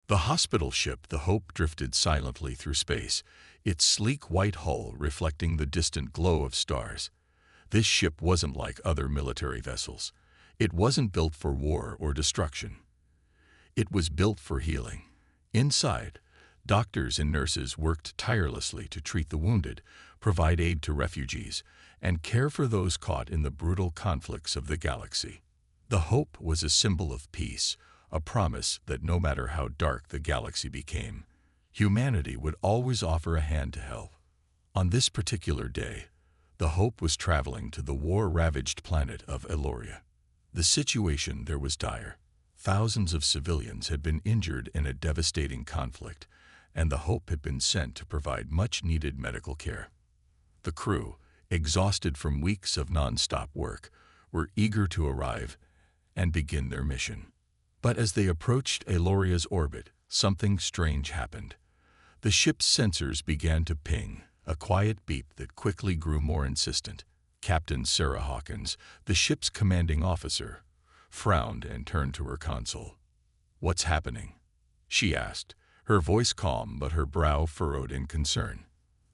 The hospital ship, the Hope, drifted silently through space, its sleek white hull reflecting the distant glow of stars. This ship wasn't like other military vessels. It wasn't built for war or destruction. It was built for healing. Inside, doctors and nurses worked tirelessly to treat the wounded, provide aid to refugees, and care for those caught in the brutal conflicts of the galaxy. The Hope was a symbol of peace, a promise that no matter how dark the galaxy became, humanity would always offer a hand to help. On this particular day, the Hope was traveling to the war-ravaged planet of Eloria. The situation there was dire. Thousands of civilians had been injured in a devastating conflict, and the Hope had been sent to provide much-needed medical care. The crew, exhausted from weeks of non-stop work, were eager to arrive and begin their mission. But as they approached Eloria's orbit, something strange happened. The ship's sensors began to ping, a quiet beep that quickly grew more insistent. Captain Sarah Hawkins, the ship's commanding officer, frowned and turned to her console. "What's happening?" she asked, her voice calm but her brow furrowed in concern.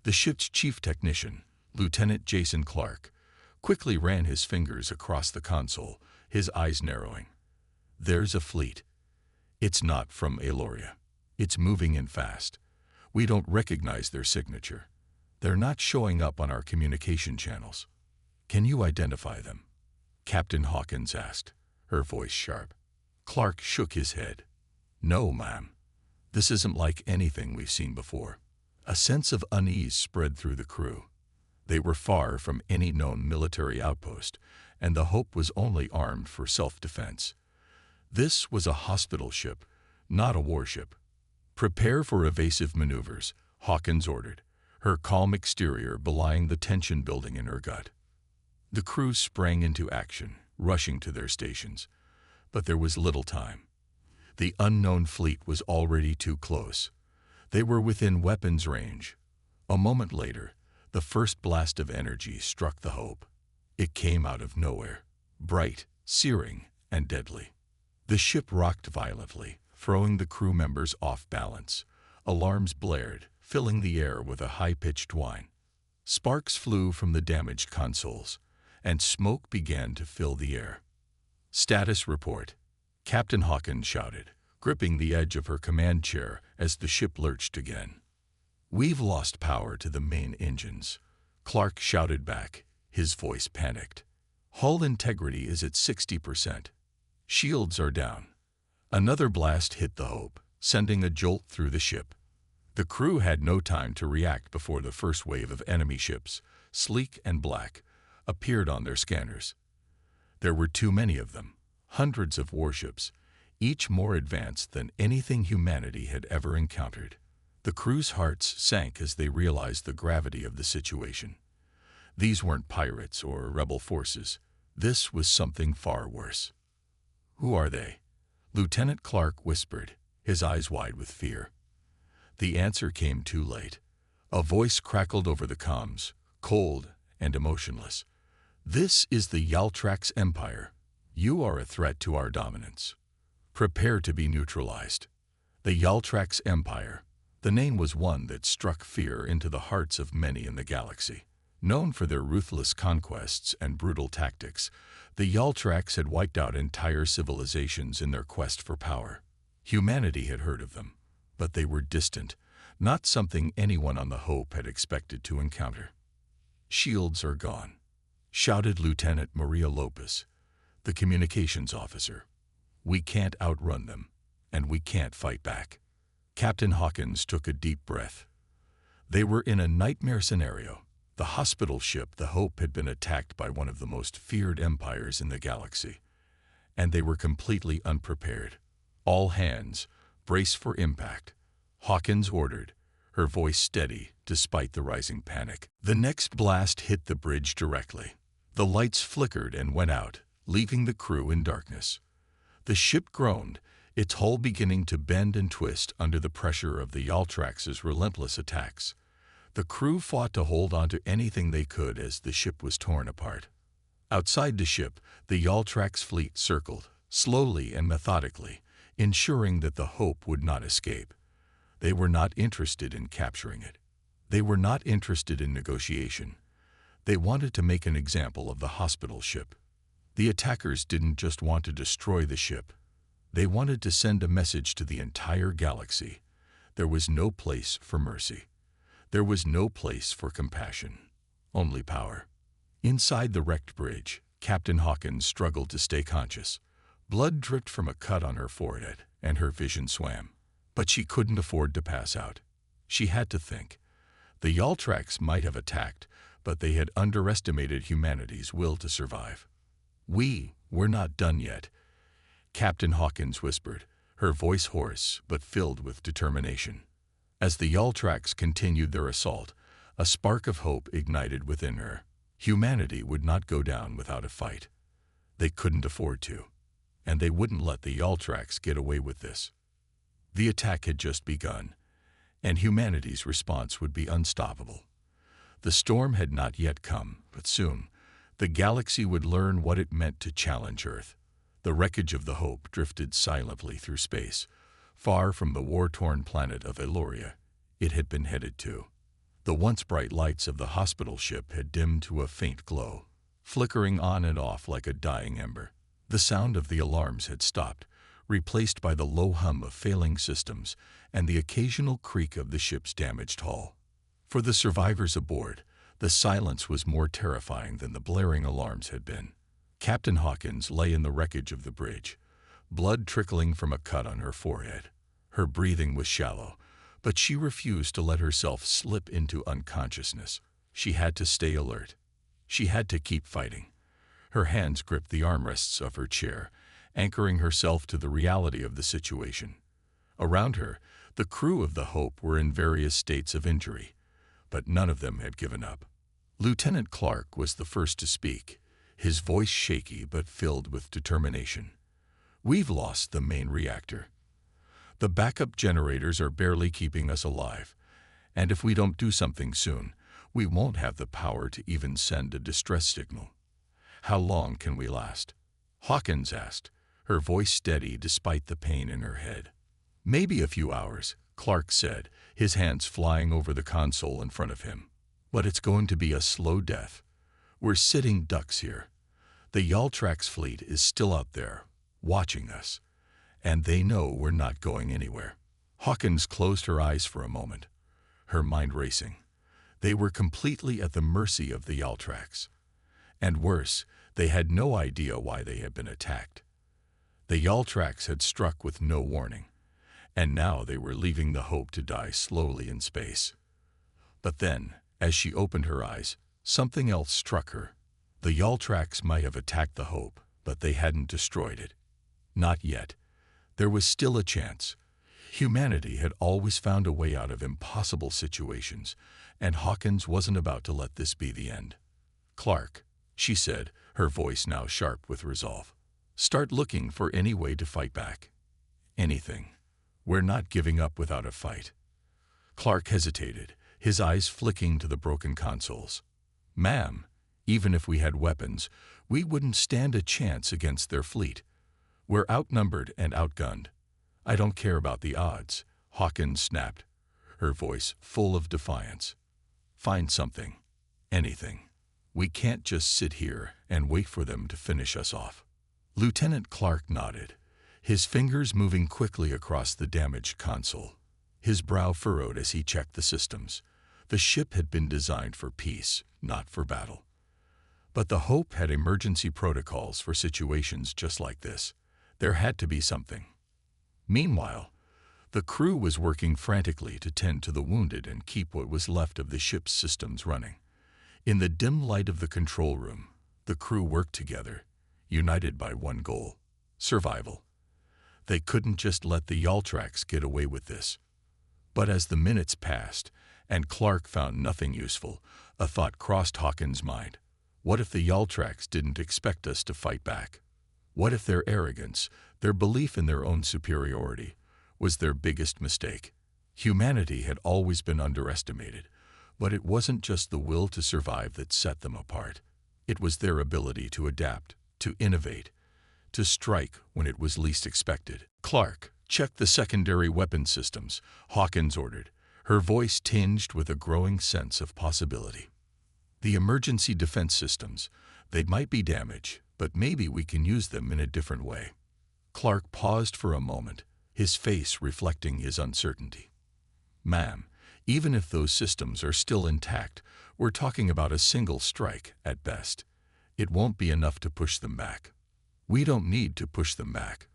The ship's chief technician, Lieutenant Jason Clark, quickly ran his fingers across the console, his eyes narrowing. "There's a fleet. It's not from Eloria. It's moving in fast. We don't recognize their signature. They're not showing up on our communication channels." "Can you identify them?" Captain Hawkins asked, her voice sharp. Clark shook his head. "No, ma'am. This isn't like anything we've seen before." A sense of unease spread through the crew. They were far from any known military outpost, and the Hope was only armed for self-defense. This was a hospital ship, not a warship. "Prepare for evasive maneuvers," Hawkins ordered, her calm exterior belying the tension building in her gut. The crew sprang into action, rushing to their stations. But there was little time. The unknown fleet was already too close. They were within weapons range. A moment later, the first blast of energy struck the Hope. It came out of nowhere, bright, searing, and deadly. The ship rocked violently, throwing the crew members off balance. Alarms blared, filling the air with a high-pitched whine. Sparks flew from the damaged consoles, and smoke began to fill the air. "Status report," Captain Hawkins shouted, gripping the edge of her command chair as the ship lurched again. "We've lost power to the main engines," Clark shouted back, his voice panicked. "Hull integrity is at 60%. Shields are down." Another blast hit the Hope, sending a jolt through the ship. The crew had no time to react before the first wave of enemy ships, sleek and black, appeared on their scanners. There were too many of them, hundreds of warships, each more advanced than anything humanity had ever encountered. The crew's hearts sank as they realized the gravity of the situation. These weren't pirates or rebel forces. This was something far worse. "Who are they?" Lieutenant Clark whispered, his eyes wide with fear. The answer came too late. A voice crackled over the comms, cold and emotionless. "This is the Yaltrax Empire. You are a threat to our dominance. Prepare to be neutralized." The Yaltrax Empire. The name was one that struck fear into the hearts of many in the galaxy. Known for their ruthless conquests and brutal tactics, the Yaltrax had wiped out entire civilizations in their quest for power. Humanity had heard of them, but they were distant, not something anyone on the Hope had expected to encounter. "Shields are gone," shouted Lieutenant Maria Lopez, the communications officer. "We can't outrun them, and we can't fight back." Captain Hawkins took a deep breath. They were in a nightmare scenario. The hospital ship, the Hope, had been attacked by one of the most feared empires in the galaxy, and they were completely unprepared. "All hands, brace for impact," Hawkins ordered, her voice steady despite the rising panic. The next blast hit the bridge directly. The lights flickered and went out, leaving the crew in darkness. The ship groaned, its hull beginning to bend and twist under the pressure of the Yaltrax's relentless attacks. The crew fought to hold onto anything they could as the ship was torn apart. Outside the ship, the Yaltrax fleet circled, slowly and methodically, ensuring that the Hope would not escape. They were not interested in capturing it. They were not interested in negotiation. They wanted to make an example of the hospital ship. The attackers didn't just want to destroy the ship. They wanted to send a message to the entire galaxy. There was no place for mercy. There was no place for compassion. Only power. Inside the wrecked bridge, Captain Hawkins struggled to stay conscious. Blood dripped from a cut on her forehead, and her vision swam. But she couldn't afford to pass out. She had to think. The Yaltrax might have attacked, but they had underestimated humanity's will to survive. We're not done yet, Captain Hawkins whispered, her voice hoarse but filled with determination. As the Yaltrax continued their assault, a spark of hope ignited within her. Humanity would not go down without a fight. They couldn't afford to, and they wouldn't let the Yaltrax get away with this. The attack had just begun, and humanity's response would be unstoppable. The storm had not yet come, but soon, the galaxy would learn what it meant to challenge Earth. The wreckage of the Hope drifted silently through space, far from the war-torn planet of Eloria it had been headed to. The once bright lights of the hospital ship had dimmed to a faint glow, flickering on and off like a dying ember. The sound of the alarms had stopped, replaced by the low hum of failing systems and the occasional creak of the ship's damaged hull. For the survivors aboard, the silence was more terrifying than the blaring alarms had been. Captain Hawkins lay in the wreckage of the bridge, blood trickling from a cut on her forehead. Her breathing was shallow, but she refused to let herself slip into unconsciousness. She had to stay alert. She had to keep fighting. Her hands gripped the armrests of her chair, anchoring herself to the reality of the situation. Around her, the crew of the Hope were in various states of injury, but none of them had given up. Lieutenant Clark was the first to speak, his voice shaky but filled with determination. "We've lost the main reactor. The backup generators are barely keeping us alive, and if we don't do something soon, we won't have the power to even send a distress signal." "How long can we last?" Hawkins asked, her voice steady despite the pain in her head. "Maybe a few hours," Clark said, his hands flying over the console in front of him. "But it's going to be a slow death. We're sitting ducks here. The Yaltrax fleet is still out there, watching us, and they know we're not going anywhere." Hawkins closed her eyes for a moment, her mind racing. They were completely at the mercy of the Yaltrax. And worse, they had no idea why they had been attacked. The Yaltrax had struck with no warning, and now they were leaving the Hope to die slowly in space. But then, as she opened her eyes, something else struck her. The Yaltrax might have attacked the Hope, but they hadn't destroyed it. Not yet. There was still a chance. Humanity had always found a way out of impossible situations, and Hawkins wasn't about to let this be the end. "Clark," she said, her voice now sharp with resolve, "start looking for any way to fight back. Anything. We're not giving up without a fight." Clark hesitated, his eyes flicking to the broken consoles. "Ma'am, even if we had weapons, we wouldn't stand a chance against their fleet. We're outnumbered and outgunned." "I don't care about the odds," Hawkins snapped, her voice full of defiance. "Find something. Anything. We can't just sit here and wait for them to finish us off." Lieutenant Clark nodded, his fingers moving quickly across the damaged console. His brow furrowed as he checked the systems. The ship had been designed for peace, not for battle. But the Hope had emergency protocols for situations just like this. There had to be something. Meanwhile, the crew was working frantically to tend to the wounded and keep what was left of the ship's systems running. In the dim light of the control room, the crew worked together, united by one goal: survival. They couldn't just let the Yaltrax get away with this. But as the minutes passed, and Clark found nothing useful, a thought crossed Hawkins' mind. What if the Yaltrax didn't expect us to fight back? What if their arrogance, their belief in their own superiority, was their biggest mistake? Humanity had always been underestimated, but it wasn't just the will to survive that set them apart. It was their ability to adapt, to innovate, to strike when it was least expected. "Clark, check the secondary weapon systems," Hawkins ordered, her voice tinged with a growing sense of possibility. "The emergency defense systems, they might be damaged, but maybe we can use them in a different way." Clark paused for a moment, his face reflecting his uncertainty. "Ma'am, even if those systems are still intact, we're talking about a single strike at best. It won't be enough to push them back." "We don't need to push them back.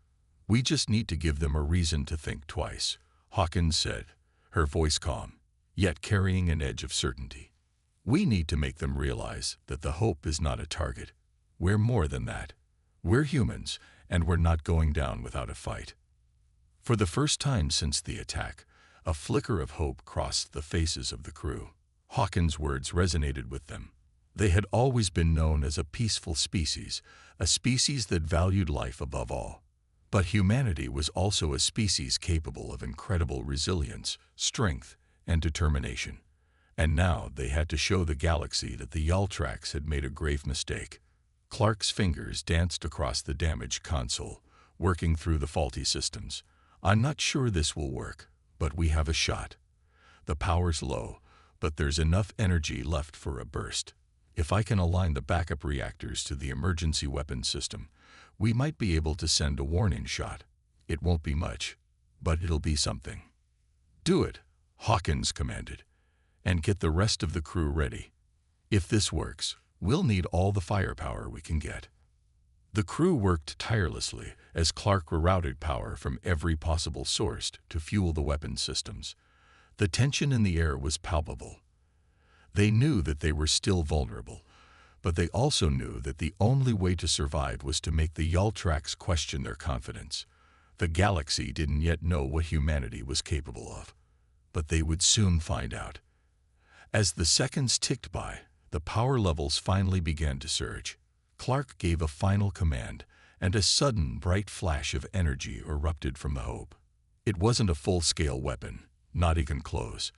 We just need to give them a reason to think twice," Hawkins said, her voice calm, yet carrying an edge of certainty. "We need to make them realize that the Hope is not a target. We're more than that. We're humans, and we're not going down without a fight." For the first time since the attack, a flicker of hope crossed the faces of the crew. Hawkins' words resonated with them. They had always been known as a peaceful species, a species that valued life above all. But humanity was also a species capable of incredible resilience, strength, and determination. And now they had to show the galaxy that the Yaltrax had made a grave mistake. Clark's fingers danced across the damaged console, working through the faulty systems. "I'm not sure this will work, but we have a shot. The power's low, but there's enough energy left for a burst. If I can align the backup reactors to the emergency weapon system, we might be able to send a warning shot. It won't be much, but it'll be something." "Do it," Hawkins commanded, "and get the rest of the crew ready. If this works, we'll need all the firepower we can get." The crew worked tirelessly as Clark rerouted power from every possible source to fuel the weapon systems. The tension in the air was palpable. They knew that they were still vulnerable, but they also knew that the only way to survive was to make the Yaltrax question their confidence. The galaxy didn't yet know what humanity was capable of, but they would soon find out. As the seconds ticked by, the power levels finally began to surge. Clark gave a final command, and a sudden bright flash of energy erupted from the Hope. It wasn't a full-scale weapon, not even close,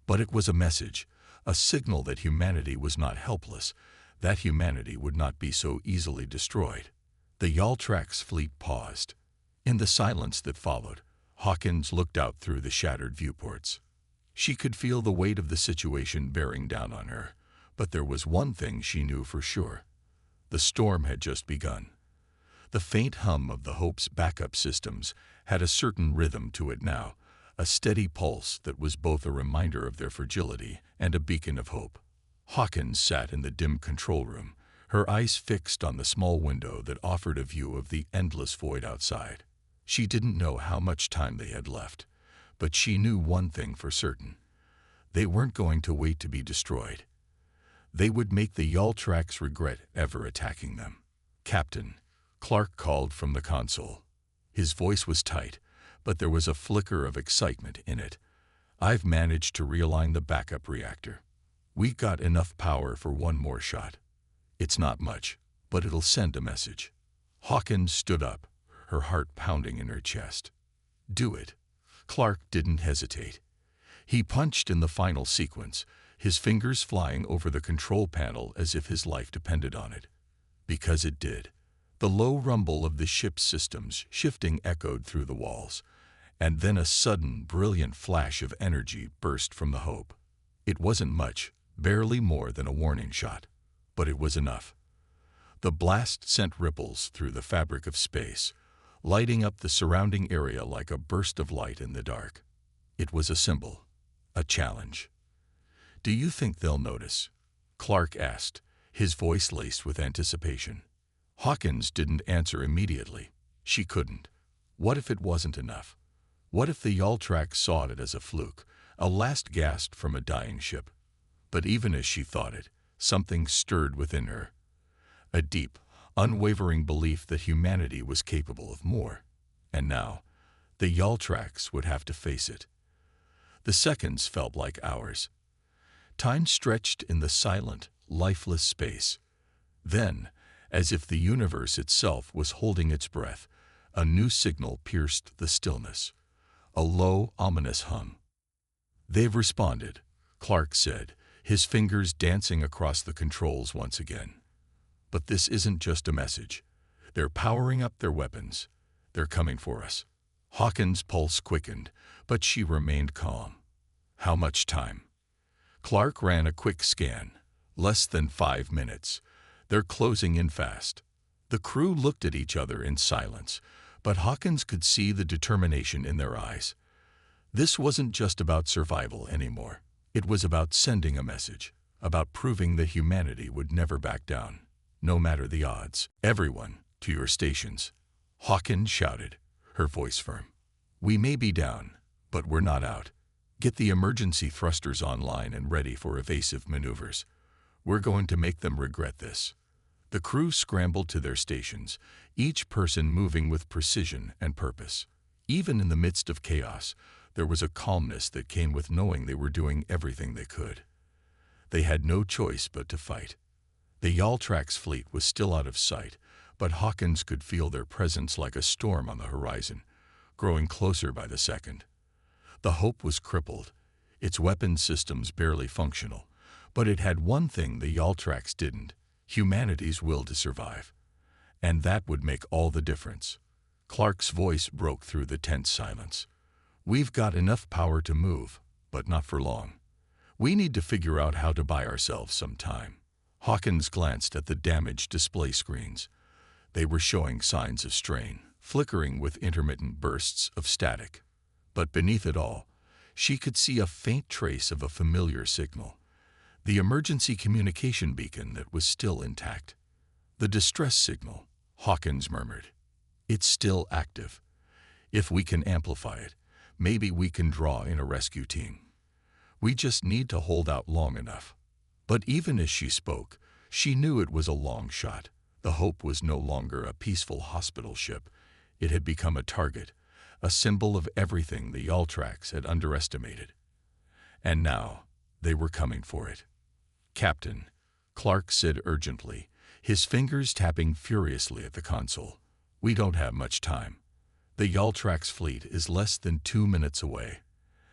but it was a message, a signal that humanity was not helpless, that humanity would not be so easily destroyed. The Yaltrax fleet paused. In the silence that followed, Hawkins looked out through the shattered viewports. She could feel the weight of the situation bearing down on her, but there was one thing she knew for sure. The storm had just begun. The faint hum of the Hope's backup systems had a certain rhythm to it now, a steady pulse that was both a reminder of their fragility and a beacon of hope. Hawkins sat in the dim control room, her eyes fixed on the small window that offered a view of the endless void outside. She didn't know how much time they had left, but she knew one thing for certain. They weren't going to wait to be destroyed. They would make the Yaltrax regret ever attacking them. "Captain," Clark called from the console. His voice was tight, but there was a flicker of excitement in it. "I've managed to realign the backup reactor. We got enough power for one more shot. It's not much, but it'll send a message." Hawkins stood up, her heart pounding in her chest. "Do it." Clark didn't hesitate. He punched in the final sequence, his fingers flying over the control panel as if his life depended on it. Because it did. The low rumble of the ship's systems shifting echoed through the walls, and then a sudden, brilliant flash of energy burst from the Hope. It wasn't much, barely more than a warning shot, but it was enough. The blast sent ripples through the fabric of space, lighting up the surrounding area like a burst of light in the dark. It was a symbol, a challenge. "Do you think they'll notice?" Clark asked, his voice laced with anticipation. Hawkins didn't answer immediately. She couldn't. What if it wasn't enough? What if the Yaltrax saw it as a fluke, a last gasp from a dying ship? But even as she thought it, something stirred within her. A deep, unwavering belief that humanity was capable of more. And now, the Yaltrax would have to face it. The seconds felt like hours. Time stretched in the silent, lifeless space. Then, as if the universe itself was holding its breath, a new signal pierced the stillness. A low, ominous hum. "They've responded," Clark said, his fingers dancing across the controls once again. "But this isn't just a message. They're powering up their weapons. They're coming for us. Hawkins' pulse quickened, but she remained calm. How much time? Clark ran a quick scan. Less than 5 minutes. They're closing in fast. The crew looked at each other in silence, but Hawkins could see the determination in their eyes. This wasn't just about survival anymore. It was about sending a message, about proving that humanity would never back down, no matter the odds. Everyone, to your stations, Hawkins shouted, her voice firm. We may be down, but we're not out. Get the emergency thrusters online and ready for evasive maneuvers. We're going to make them regret this. The crew scrambled to their stations, each person moving with precision and purpose. Even in the midst of chaos, there was a calmness that came with knowing they were doing everything they could. They had no choice but to fight. The Yaltrax fleet was still out of sight, but Hawkins could feel their presence like a storm on the horizon, growing closer by the second. The Hope was crippled, its weapon systems barely functional, but it had one thing the Yaltrax didn't: humanity's will to survive. And that would make all the difference. Clark's voice broke through the tense silence. We've got enough power to move, but not for long. We need to figure out how to buy ourselves some time. Hawkins glanced at the damaged display screens. They were showing signs of strain, flickering with intermittent bursts of static. But beneath it all, she could see a faint trace of a familiar signal. The emergency communication beacon that was still intact. The distress signal, Hawkins murmured. It's still active. If we can amplify it, maybe we can draw in a rescue team. We just need to hold out long enough. But even as she spoke, she knew it was a long shot. The Hope was no longer a peaceful hospital ship. It had become a target, a symbol of everything the Yaltrax had underestimated. And now, they were coming for it. Captain, Clark said urgently, his fingers tapping furiously at the console. We don't have much time. The Yaltrax fleet is less than 2 minutes away,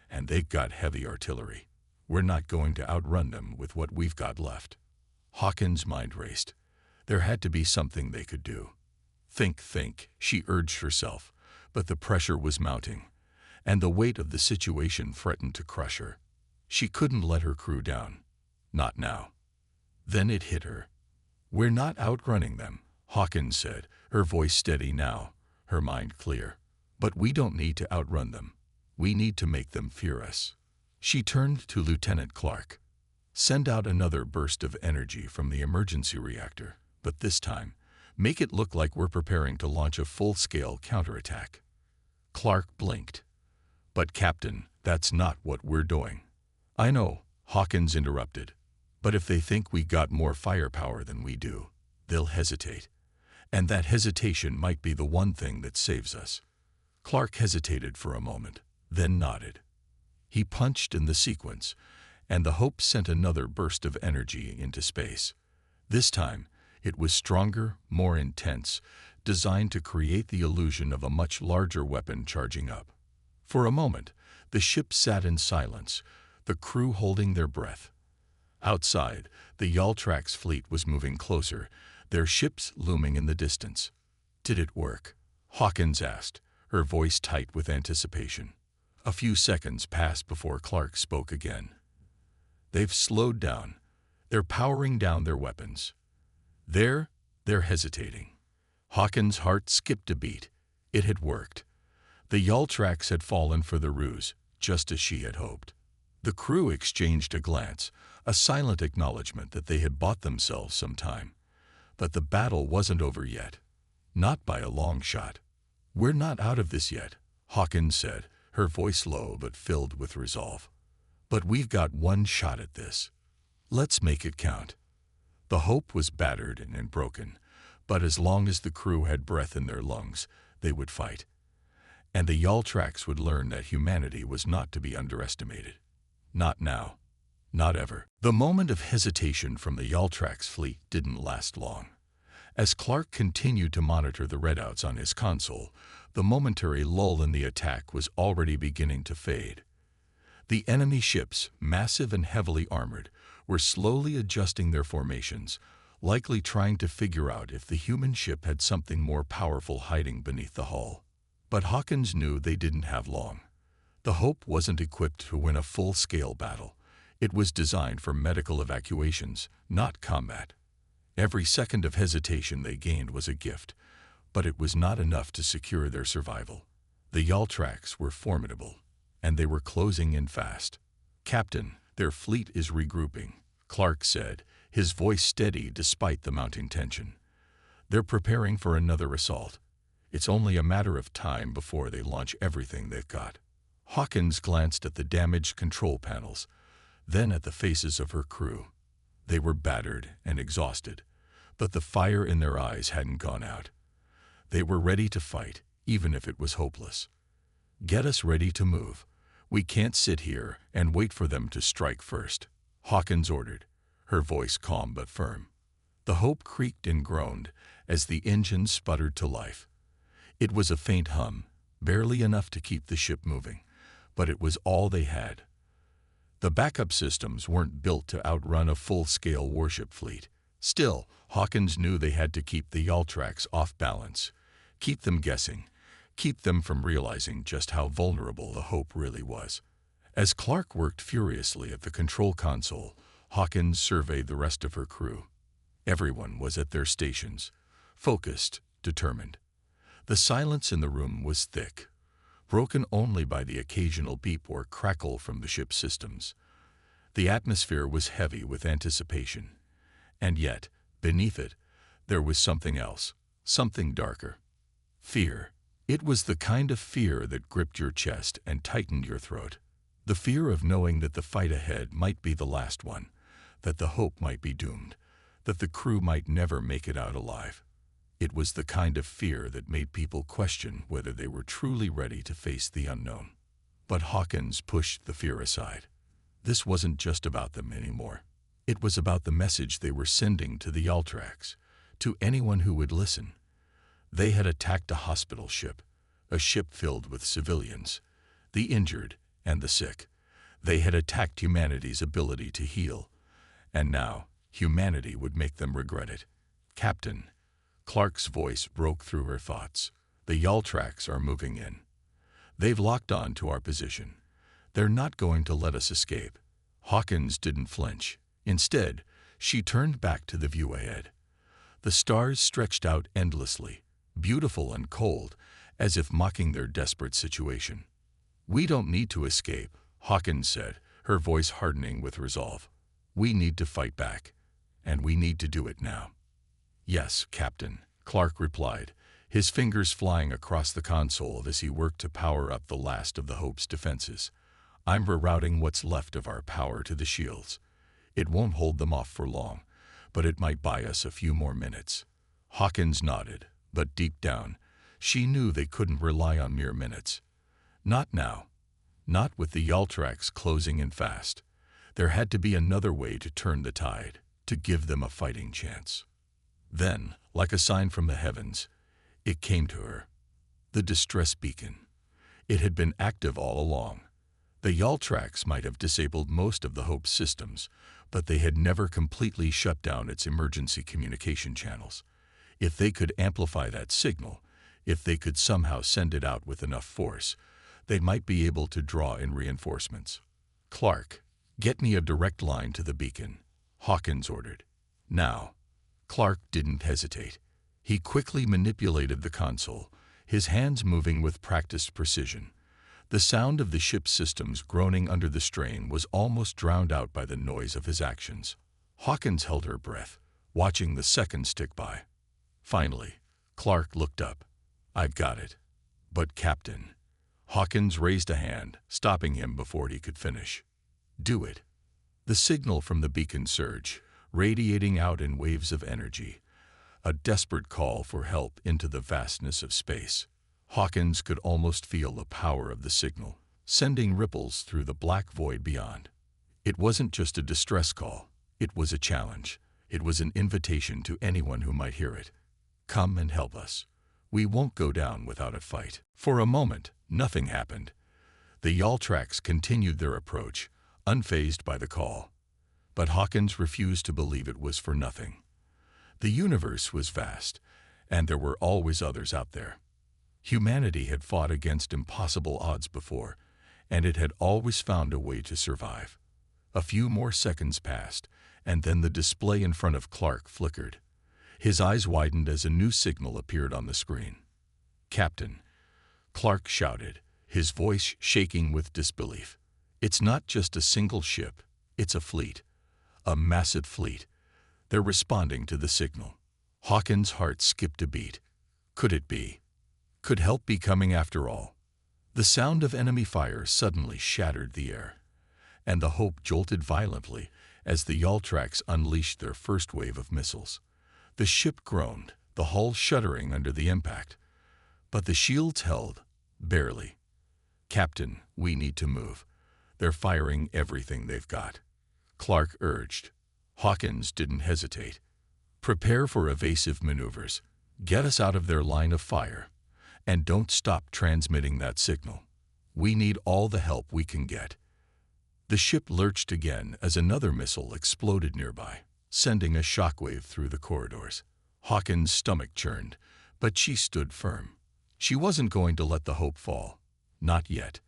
and they've got heavy artillery. We're not going to outrun them with what we've got left. Hawkins' mind raced. There had to be something they could do. Think, she urged herself, but the pressure was mounting, and the weight of the situation threatened to crush her. She couldn't let her crew down. Not now. Then it hit her. We're not outrunning them, Hawkins said, her voice steady now, her mind clear. But we don't need to outrun them. We need to make them fear us. She turned to Lieutenant Clark. Send out another burst of energy from the emergency reactor, but this time, make it look like we're preparing to launch a full-scale counterattack. Clark blinked. But Captain, that's not what we're doing. I know, Hawkins interrupted. But if they think we got more firepower than we do, they'll hesitate. And that hesitation might be the one thing that saves us. Clark hesitated for a moment, then nodded. He punched in the sequence, and the Hope sent another burst of energy into space. This time, it was stronger, more intense, designed to create the illusion of a much larger weapon charging up. For a moment, the ship sat in silence, the crew holding their breath. Outside, the Yaltrax fleet was moving closer, their ships looming in the distance. Did it work? Hawkins asked, her voice tight with anticipation. A few seconds passed before Clark spoke again. They've slowed down. They're powering down their weapons. They're hesitating. Hawkins' heart skipped a beat. It had worked. The Yaltrax had fallen for the ruse, just as she had hoped. The crew exchanged a glance, a silent acknowledgement that they had bought themselves some time. But the battle wasn't over yet. Not by a long shot. We're not out of this yet, Hawkins said, her voice low but filled with resolve. But we've got one shot at this. Let's make it count. The Hope was battered and broken, but as long as the crew had breath in their lungs, they would fight. And the Yaltrax would learn that humanity was not to be underestimated. Not now. Not ever. The moment of hesitation from the Yaltrax fleet didn't last long. As Clark continued to monitor the readouts on his console, the momentary lull in the attack was already beginning to fade. The enemy ships, massive and heavily armored, were slowly adjusting their formations, likely trying to figure out if the human ship had something more powerful hiding beneath the hull. But Hawkins knew they didn't have long. The Hope wasn't equipped to win a full-scale battle. It was designed for medical evacuations, not combat. Every second of hesitation they gained was a gift, but it was not enough to secure their survival. The Yaltrax were formidable, and they were closing in fast. "Captain, their fleet is regrouping," Clark said, his voice steady despite the mounting tension. "They're preparing for another assault. It's only a matter of time before they launch everything they've got." Hawkins glanced at the damaged control panels, then at the faces of her crew. They were battered and exhausted, but the fire in their eyes hadn't gone out. They were ready to fight, even if it was hopeless. "Get us ready to move. We can't sit here and wait for them to strike first," Hawkins ordered, her voice calm but firm. The Hope creaked and groaned as the engine sputtered to life. It was a faint hum, barely enough to keep the ship moving, but it was all they had. The backup systems weren't built to outrun a full-scale warship fleet. Still, Hawkins knew they had to keep the Yaltrax off balance, keep them guessing, keep them from realizing just how vulnerable the Hope really was. As Clark worked furiously at the control console, Hawkins surveyed the rest of her crew. Everyone was at their stations, focused, determined. The silence in the room was thick, broken only by the occasional beep or crackle from the ship's systems. The atmosphere was heavy with anticipation, and yet, beneath it, there was something else, something darker. Fear. It was the kind of fear that gripped your chest and tightened your throat. The fear of knowing that the fight ahead might be the last one, that the Hope might be doomed, that the crew might never make it out alive. It was the kind of fear that made people question whether they were truly ready to face the unknown. But Hawkins pushed the fear aside. This wasn't just about them anymore. It was about the message they were sending to the Yaltrax, to anyone who would listen. They had attacked a hospital ship, a ship filled with civilians, the injured and the sick. They had attacked humanity's ability to heal, and now humanity would make them regret it. "Captain," Clark's voice broke through her thoughts. "The Yaltrax are moving in. They've locked on to our position. They're not going to let us escape." Hawkins didn't flinch. Instead, she turned back to the view ahead. The stars stretched out endlessly, beautiful and cold, as if mocking their desperate situation. "We don't need to escape," Hawkins said, her voice hardening with resolve. "We need to fight back, and we need to do it now." "Yes, Captain," Clark replied, his fingers flying across the console as he worked to power up the last of the Hope's defenses. "I'm rerouting what's left of our power to the shields. It won't hold them off for long, but it might buy us a few more minutes." Hawkins nodded, but deep down, she knew they couldn't rely on mere minutes. Not now. Not with the Yaltrax closing in fast. There had to be another way to turn the tide, to give them a fighting chance. Then, like a sign from the heavens, it came to her. The distress beacon. It had been active all along. The Yaltrax might have disabled most of the Hope's systems, but they had never completely shut down its emergency communication channels. If they could amplify that signal, if they could somehow send it out with enough force, they might be able to draw in reinforcements. "Clark, get me a direct line to the beacon," Hawkins ordered. "Now." Clark didn't hesitate. He quickly manipulated the console, his hands moving with practiced precision. The sound of the ship's systems groaning under the strain was almost drowned out by the noise of his actions. Hawkins held her breath, watching the seconds tick by. Finally, Clark looked up. "I've got it." "But Captain..." Hawkins raised a hand, stopping him before he could finish. "Do it." The signal from the beacon surged, radiating out in waves of energy, a desperate call for help into the vastness of space. Hawkins could almost feel the power of the signal, sending ripples through the black void beyond. It wasn't just a distress call. It was a challenge. It was an invitation to anyone who might hear it. "Come and help us. We won't go down without a fight." For a moment, nothing happened. The Yaltrax continued their approach, unfazed by the call. But Hawkins refused to believe it was for nothing. The universe was vast, and there were always others out there. Humanity had fought against impossible odds before, and it had always found a way to survive. A few more seconds passed, and then the display in front of Clark flickered. His eyes widened as a new signal appeared on the screen. "Captain," Clark shouted, his voice shaking with disbelief. "It's not just a single ship, it's a fleet. A massive fleet. They're responding to the signal." Hawkins' heart skipped a beat. Could it be? Could help be coming after all? The sound of enemy fire suddenly shattered the air, and the Hope jolted violently as the Yaltrax unleashed their first wave of missiles. The ship groaned, the hull shuddering under the impact. But the shields held, barely. "Captain, we need to move. They're firing everything they've got," Clark urged. Hawkins didn't hesitate. "Prepare for evasive maneuvers. Get us out of their line of fire. And don't stop transmitting that signal. We need all the help we can get." The ship lurched again as another missile exploded nearby, sending a shockwave through the corridors. Hawkins' stomach churned, but she stood firm. She wasn't going to let the Hope fall. Not yet.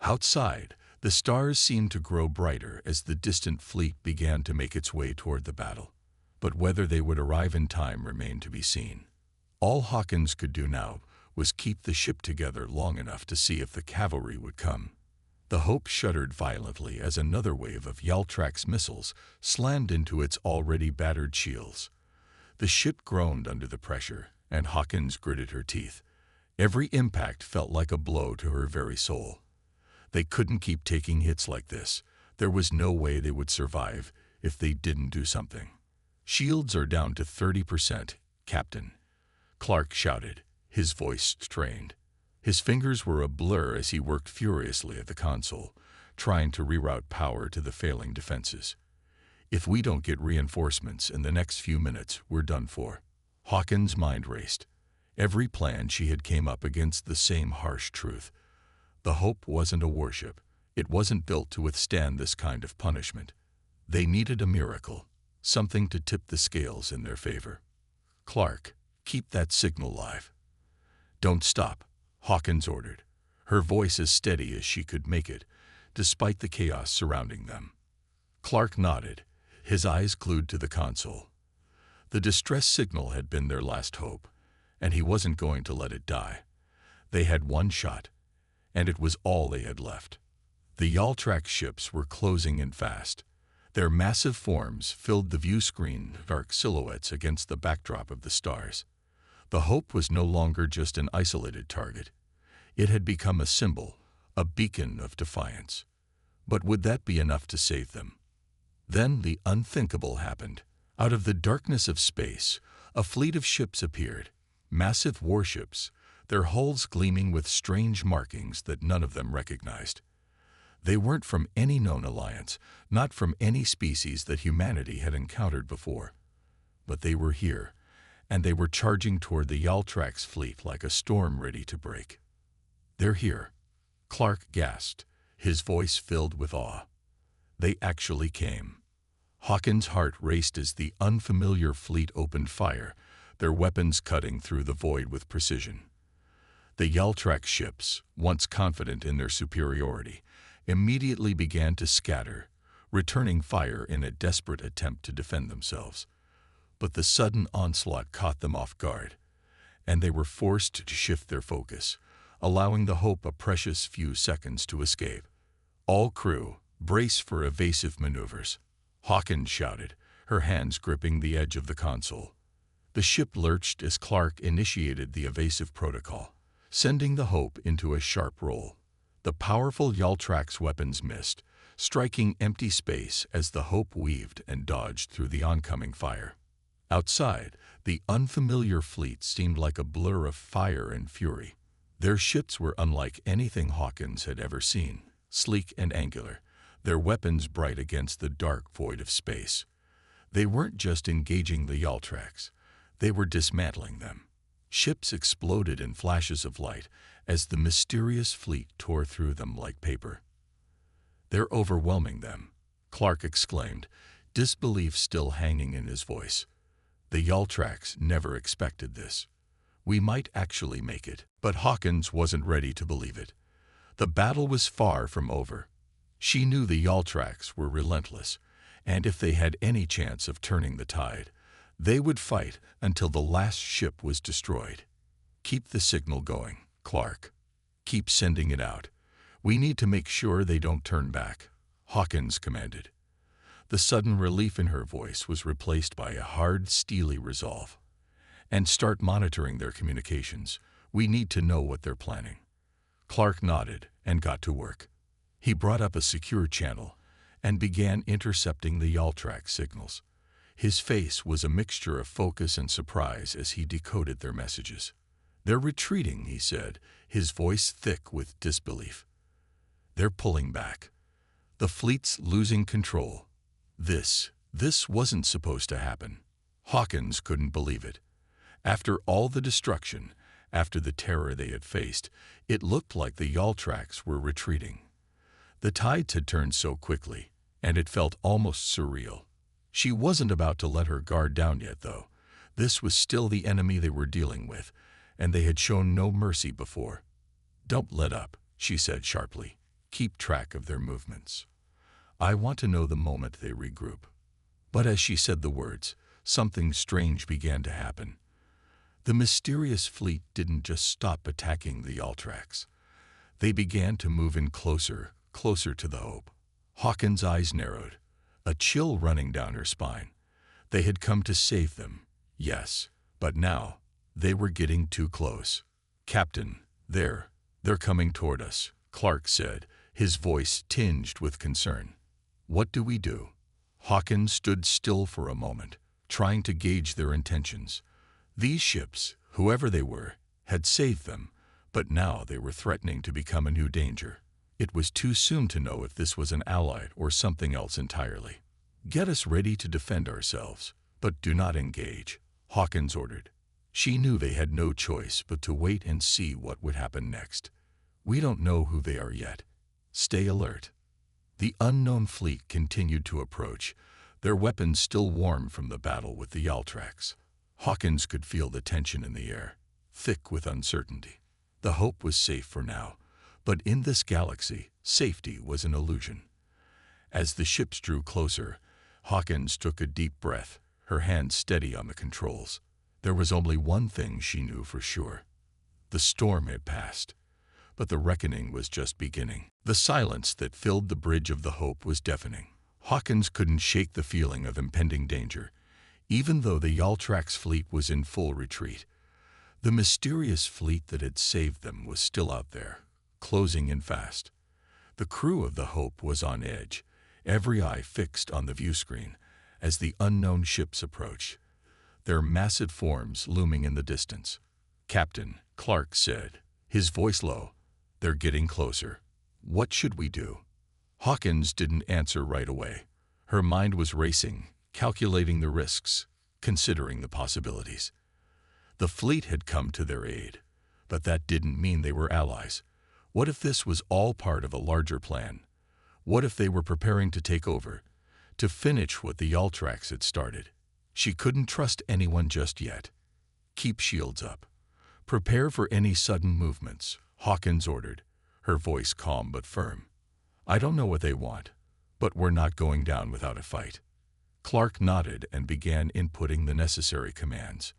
Outside, the stars seemed to grow brighter as the distant fleet began to make its way toward the battle. But whether they would arrive in time remained to be seen. All Hawkins could do now was keep the ship together long enough to see if the cavalry would come. The Hope shuddered violently as another wave of Yaltrax missiles slammed into its already battered shields. The ship groaned under the pressure, and Hawkins gritted her teeth. Every impact felt like a blow to her very soul. They couldn't keep taking hits like this. There was no way they would survive if they didn't do something. "Shields are down to 30%, Captain," Clark shouted, his voice strained. His fingers were a blur as he worked furiously at the console, trying to reroute power to the failing defenses. "If we don't get reinforcements in the next few minutes, we're done for." Hawkins' mind raced. Every plan she had came up against the same harsh truth. The Hope wasn't a warship. It wasn't built to withstand this kind of punishment. They needed a miracle, something to tip the scales in their favor. "Clark, keep that signal live." "Don't stop," Hawkins ordered, her voice as steady as she could make it, despite the chaos surrounding them. Clark nodded, his eyes glued to the console. The distress signal had been their last hope, and he wasn't going to let it die. They had one shot, and it was all they had left. The Yaltrax ships were closing in fast. Their massive forms filled the view screen, dark silhouettes against the backdrop of the stars. The Hope was no longer just an isolated target. It had become a symbol, a beacon of defiance. But would that be enough to save them? Then the unthinkable happened. Out of the darkness of space, a fleet of ships appeared, massive warships, their hulls gleaming with strange markings that none of them recognized. They weren't from any known alliance, not from any species that humanity had encountered before. But they were here, and they were charging toward the Yaltrax fleet like a storm ready to break. "They're here," Clark gasped, his voice filled with awe. They actually came. Hawkins' heart raced as the unfamiliar fleet opened fire, their weapons cutting through the void with precision. The Yaltrax ships, once confident in their superiority, immediately began to scatter, returning fire in a desperate attempt to defend themselves. But the sudden onslaught caught them off guard, and they were forced to shift their focus, allowing the Hope a precious few seconds to escape. "All crew, brace for evasive maneuvers," Hawkins shouted, her hands gripping the edge of the console. The ship lurched as Clark initiated the evasive protocol, sending the Hope into a sharp roll. The powerful Yaltrax weapons missed, striking empty space as the Hope weaved and dodged through the oncoming fire. Outside, the unfamiliar fleet seemed like a blur of fire and fury. Their ships were unlike anything Hawkins had ever seen, sleek and angular, their weapons bright against the dark void of space. They weren't just engaging the Yaltrax, they were dismantling them. Ships exploded in flashes of light as the mysterious fleet tore through them like paper. "They're overwhelming them," Clark exclaimed, disbelief still hanging in his voice. The Yaltrax never expected this. We might actually make it. But Hawkins wasn't ready to believe it. The battle was far from over. She knew the Yaltrax were relentless, and if they had any chance of turning the tide, they would fight until the last ship was destroyed. Keep the signal going, Clark. Keep sending it out. We need to make sure they don't turn back, Hawkins commanded. The sudden relief in her voice was replaced by a hard, steely resolve. And start monitoring their communications. We need to know what they're planning. Clark nodded and got to work. He brought up a secure channel and began intercepting the Yaltrax signals. His face was a mixture of focus and surprise as he decoded their messages. They're retreating, he said, his voice thick with disbelief. They're pulling back. The fleet's losing control. This wasn't supposed to happen. Hawkins couldn't believe it. After all the destruction, after the terror they had faced, it looked like the Yaltrax were retreating. The tides had turned so quickly, and it felt almost surreal. She wasn't about to let her guard down yet, though. This was still the enemy they were dealing with, and they had shown no mercy before. Don't let up, she said sharply. Keep track of their movements. I want to know the moment they regroup. But as she said the words, something strange began to happen. The mysterious fleet didn't just stop attacking the Yaltrax. They began to move in closer to the Hope. Hawkins' eyes narrowed, a chill running down her spine. They had come to save them, yes, but now they were getting too close. Captain, they're coming toward us, Clark said, his voice tinged with concern. What do we do? Hawkins stood still for a moment, trying to gauge their intentions. These ships, whoever they were, had saved them, but now they were threatening to become a new danger. It was too soon to know if this was an ally or something else entirely. Get us ready to defend ourselves, but do not engage, Hawkins ordered. She knew they had no choice but to wait and see what would happen next. We don't know who they are yet. Stay alert. The unknown fleet continued to approach, their weapons still warm from the battle with the Yaltrax. Hawkins could feel the tension in the air, thick with uncertainty. The Hope was safe for now, but in this galaxy, safety was an illusion. As the ships drew closer, Hawkins took a deep breath, her hand steady on the controls. There was only one thing she knew for sure. The storm had passed, but the reckoning was just beginning. The silence that filled the bridge of the Hope was deafening. Hawkins couldn't shake the feeling of impending danger, even though the Yaltrax fleet was in full retreat. The mysterious fleet that had saved them was still out there, closing in fast. The crew of the Hope was on edge, every eye fixed on the view screen as the unknown ships approached, their massive forms looming in the distance. Captain, Clark said, his voice low, they're getting closer. What should we do? Hawkins didn't answer right away. Her mind was racing, calculating the risks, considering the possibilities. The fleet had come to their aid, but that didn't mean they were allies. What if this was all part of a larger plan? What if they were preparing to take over, to finish what the Yaltrax had started? She couldn't trust anyone just yet. Keep shields up. Prepare for any sudden movements, Hawkins ordered, her voice calm but firm. I don't know what they want, but we're not going down without a fight. Clark nodded and began inputting the necessary commands.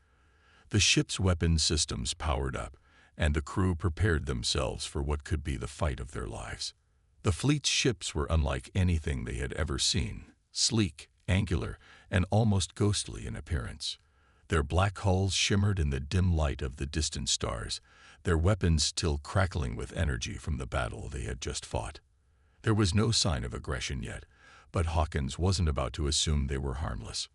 The ship's weapon systems powered up, and the crew prepared themselves for what could be the fight of their lives. The fleet's ships were unlike anything they had ever seen, sleek, angular, and almost ghostly in appearance. Their black hulls shimmered in the dim light of the distant stars, their weapons still crackling with energy from the battle they had just fought. There was no sign of aggression yet, but Hawkins wasn't about to assume they were harmless.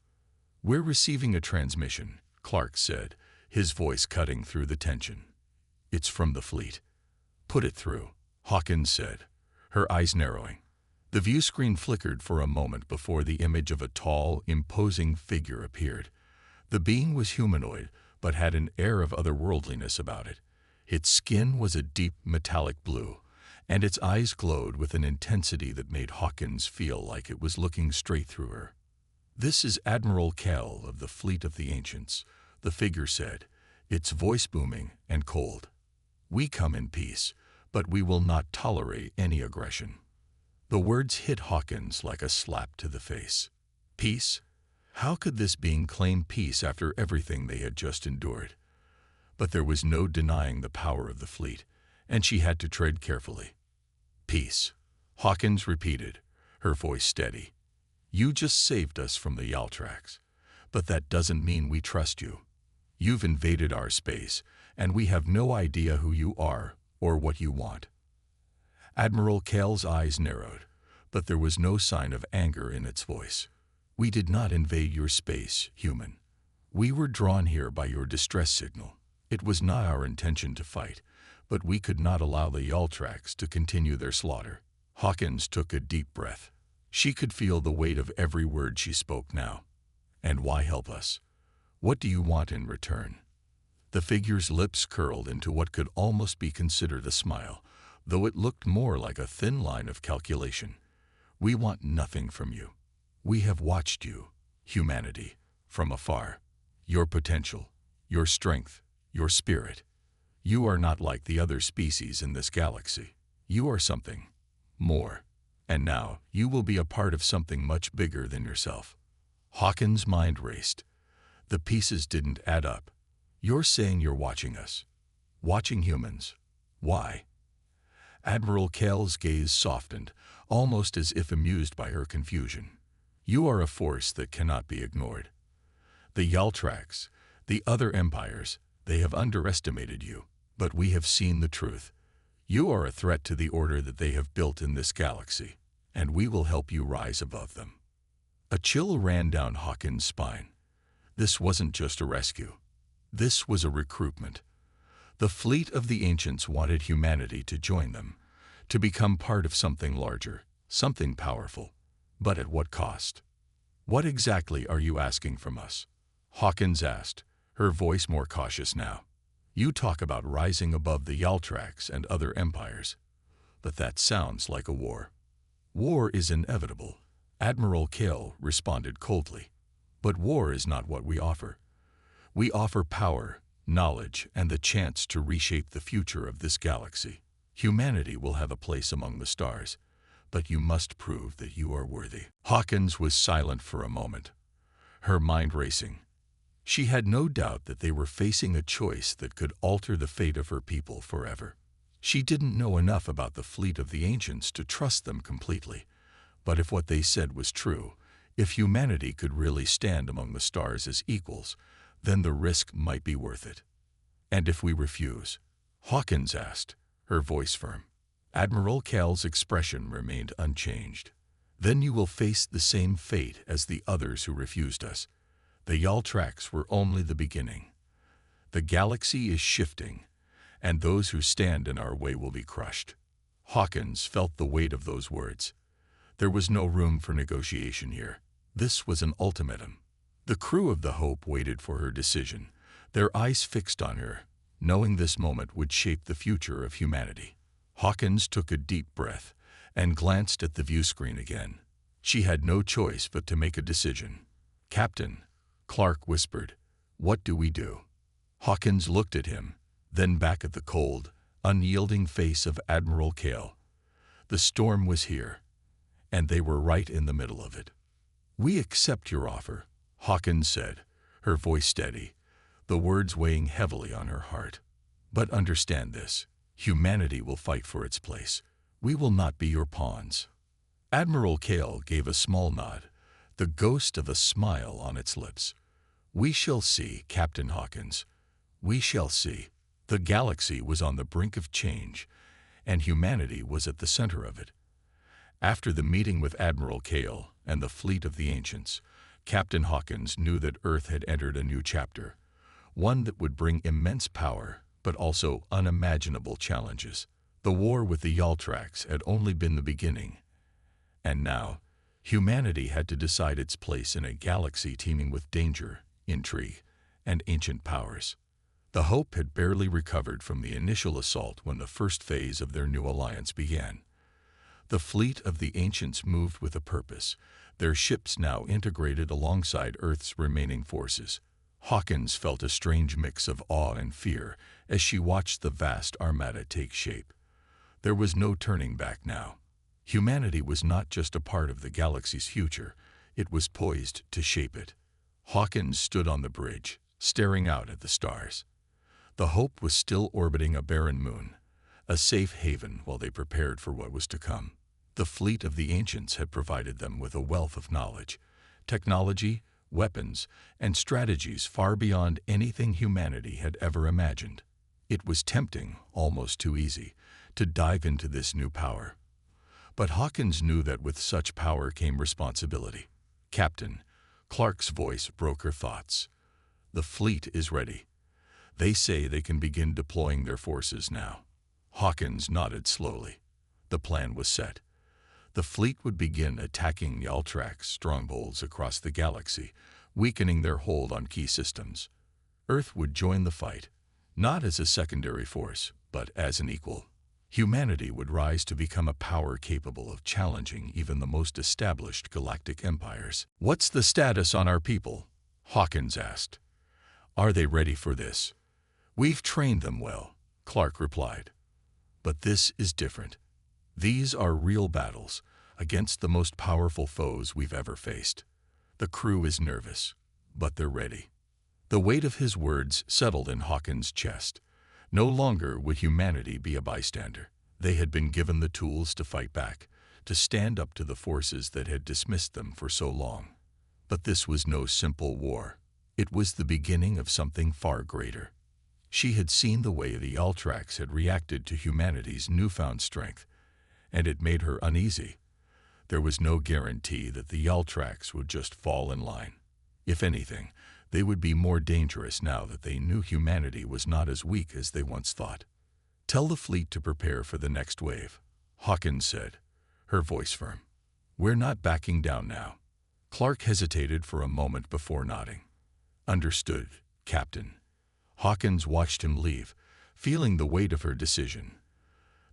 We're receiving a transmission, Clark said, his voice cutting through the tension. It's from the fleet. Put it through, Hawkins said, her eyes narrowing. The view screen flickered for a moment before the image of a tall, imposing figure appeared. The being was humanoid, but had an air of otherworldliness about it. Its skin was a deep metallic blue, and its eyes glowed with an intensity that made Hawkins feel like it was looking straight through her. "This is Admiral Kell of the Fleet of the Ancients," the figure said, its voice booming and cold. "We come in peace, but we will not tolerate any aggression." The words hit Hawkins like a slap to the face. Peace? How could this being claim peace after everything they had just endured? But there was no denying the power of the fleet, and she had to tread carefully. "Peace," Hawkins repeated, her voice steady. "You just saved us from the Yaltrax, but that doesn't mean we trust you. You've invaded our space, and we have no idea who you are or what you want." Admiral Kell's eyes narrowed, but there was no sign of anger in its voice. "We did not invade your space, human. We were drawn here by your distress signal. It was not our intention to fight, but we could not allow the Yaltrax to continue their slaughter." Hawkins took a deep breath. She could feel the weight of every word she spoke now. "And why help us? What do you want in return?" The figure's lips curled into what could almost be considered a smile, though it looked more like a thin line of calculation. "We want nothing from you. We have watched you, humanity, from afar. Your potential, your strength, your spirit. You are not like the other species in this galaxy. You are something more. And now you will be a part of something much bigger than yourself." Hawkins' mind raced. The pieces didn't add up. "You're saying you're watching us. Watching humans. Why?" Admiral Kell's gaze softened, almost as if amused by her confusion. "You are a force that cannot be ignored. The Yaltrax, the other empires, they have underestimated you, but we have seen the truth. You are a threat to the order that they have built in this galaxy, and we will help you rise above them." A chill ran down Hawkins' spine. This wasn't just a rescue. This was a recruitment. The fleet of the Ancients wanted humanity to join them, to become part of something larger, something powerful. But at what cost? "What exactly are you asking from us?" Hawkins asked, her voice more cautious now. "You talk about rising above the Yaltrax and other empires, but that sounds like a war." "War is inevitable," Admiral Kell responded coldly. "But war is not what we offer. We offer power, knowledge, and the chance to reshape the future of this galaxy. Humanity will have a place among the stars, but you must prove that you are worthy." Hawkins was silent for a moment, her mind racing. She had no doubt that they were facing a choice that could alter the fate of her people forever. She didn't know enough about the fleet of the Ancients to trust them completely, but if what they said was true, if humanity could really stand among the stars as equals, then the risk might be worth it. "And if we refuse?" Hawkins asked, her voice firm. Admiral Kell's expression remained unchanged. "Then you will face the same fate as the others who refused us. The Yaltrax were only the beginning. The galaxy is shifting, and those who stand in our way will be crushed." Hawkins felt the weight of those words. There was no room for negotiation here. This was an ultimatum. The crew of the Hope waited for her decision, their eyes fixed on her, knowing this moment would shape the future of humanity. Hawkins took a deep breath and glanced at the viewscreen again. She had no choice but to make a decision. "Captain," Clark whispered, "what do we do?" Hawkins looked at him, then back at the cold, unyielding face of Admiral Kell. The storm was here, and they were right in the middle of it. "We accept your offer," Hawkins said, her voice steady, the words weighing heavily on her heart. "But understand this, humanity will fight for its place. We will not be your pawns." Admiral Kell gave a small nod, the ghost of a smile on its lips. "We shall see, Captain Hawkins. We shall see." The galaxy was on the brink of change, and humanity was at the center of it. After the meeting with Admiral Kell and the fleet of the Ancients, Captain Hawkins knew that Earth had entered a new chapter, one that would bring immense power, but also unimaginable challenges. The war with the Yaltrax had only been the beginning, and now humanity had to decide its place in a galaxy teeming with danger, intrigue, and ancient powers. The Hope had barely recovered from the initial assault when the first phase of their new alliance began. The fleet of the ancients moved with a purpose, their ships now integrated alongside Earth's remaining forces. Hawkins felt a strange mix of awe and fear as she watched the vast armada take shape. There was no turning back now. Humanity was not just a part of the galaxy's future, it was poised to shape it. Hawkins stood on the bridge, staring out at the stars. The Hope was still orbiting a barren moon, a safe haven while they prepared for what was to come. The fleet of the ancients had provided them with a wealth of knowledge, technology, weapons, and strategies far beyond anything humanity had ever imagined. It was tempting, almost too easy, to dive into this new power. But Hawkins knew that with such power came responsibility. "Captain," Clark's voice broke her thoughts. "The fleet is ready. They say they can begin deploying their forces now." Hawkins nodded slowly. The plan was set. The fleet would begin attacking Yaltrak's strongholds across the galaxy, weakening their hold on key systems. Earth would join the fight, not as a secondary force, but as an equal. Humanity would rise to become a power capable of challenging even the most established galactic empires. "What's the status on our people?" Hawkins asked. "Are they ready for this?" "We've trained them well," Clark replied. "But this is different. These are real battles against the most powerful foes we've ever faced. The crew is nervous, but they're ready." The weight of his words settled in Hawkins' chest. No longer would humanity be a bystander. They had been given the tools to fight back, to stand up to the forces that had dismissed them for so long. But this was no simple war. It was the beginning of something far greater. She had seen the way the Yaltraks had reacted to humanity's newfound strength, and it made her uneasy. There was no guarantee that the Yaltraks would just fall in line. If anything, they would be more dangerous now that they knew humanity was not as weak as they once thought. "Tell the fleet to prepare for the next wave," Hawkins said, her voice firm. "We're not backing down now." Clark hesitated for a moment before nodding. "Understood, Captain." Hawkins watched him leave, feeling the weight of her decision.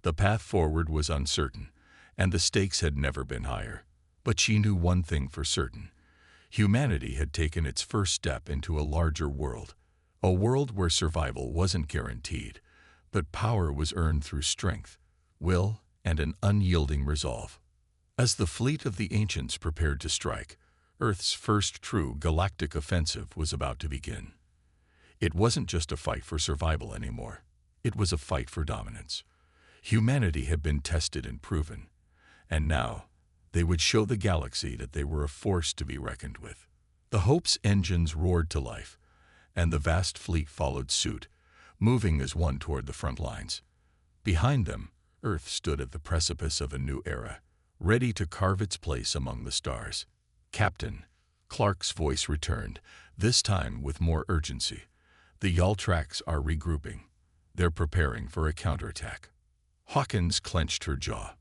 The path forward was uncertain, and the stakes had never been higher. But she knew one thing for certain. Humanity had taken its first step into a larger world, a world where survival wasn't guaranteed, but power was earned through strength, will, and an unyielding resolve. As the fleet of the ancients prepared to strike, Earth's first true galactic offensive was about to begin. It wasn't just a fight for survival anymore. It was a fight for dominance. Humanity had been tested and proven, and now they would show the galaxy that they were a force to be reckoned with. The Hope's engines roared to life, and the vast fleet followed suit, moving as one toward the front lines. Behind them, Earth stood at the precipice of a new era, ready to carve its place among the stars. "Captain," Clark's voice returned, this time with more urgency. "The Yaltraks are regrouping. They're preparing for a counterattack." Hawkins clenched her jaw.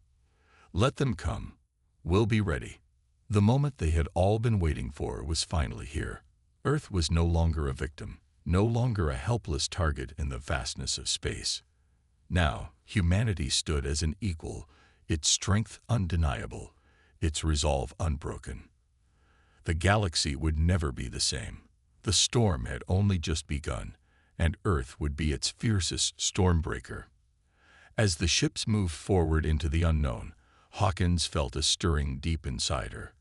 "Let them come. We'll be ready." The moment they had all been waiting for was finally here. Earth was no longer a victim, no longer a helpless target in the vastness of space. Now, humanity stood as an equal, its strength undeniable, its resolve unbroken. The galaxy would never be the same. The storm had only just begun, and Earth would be its fiercest stormbreaker. As the ships moved forward into the unknown, Hawkins felt a stirring deep inside her,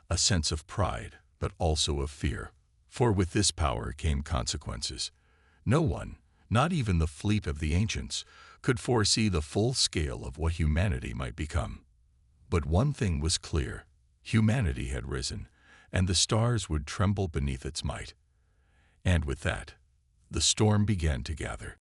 a sense of pride, but also of fear. For with this power came consequences. No one, not even the fleet of the ancients, could foresee the full scale of what humanity might become. But one thing was clear: humanity had risen, and the stars would tremble beneath its might. And with that, the storm began to gather.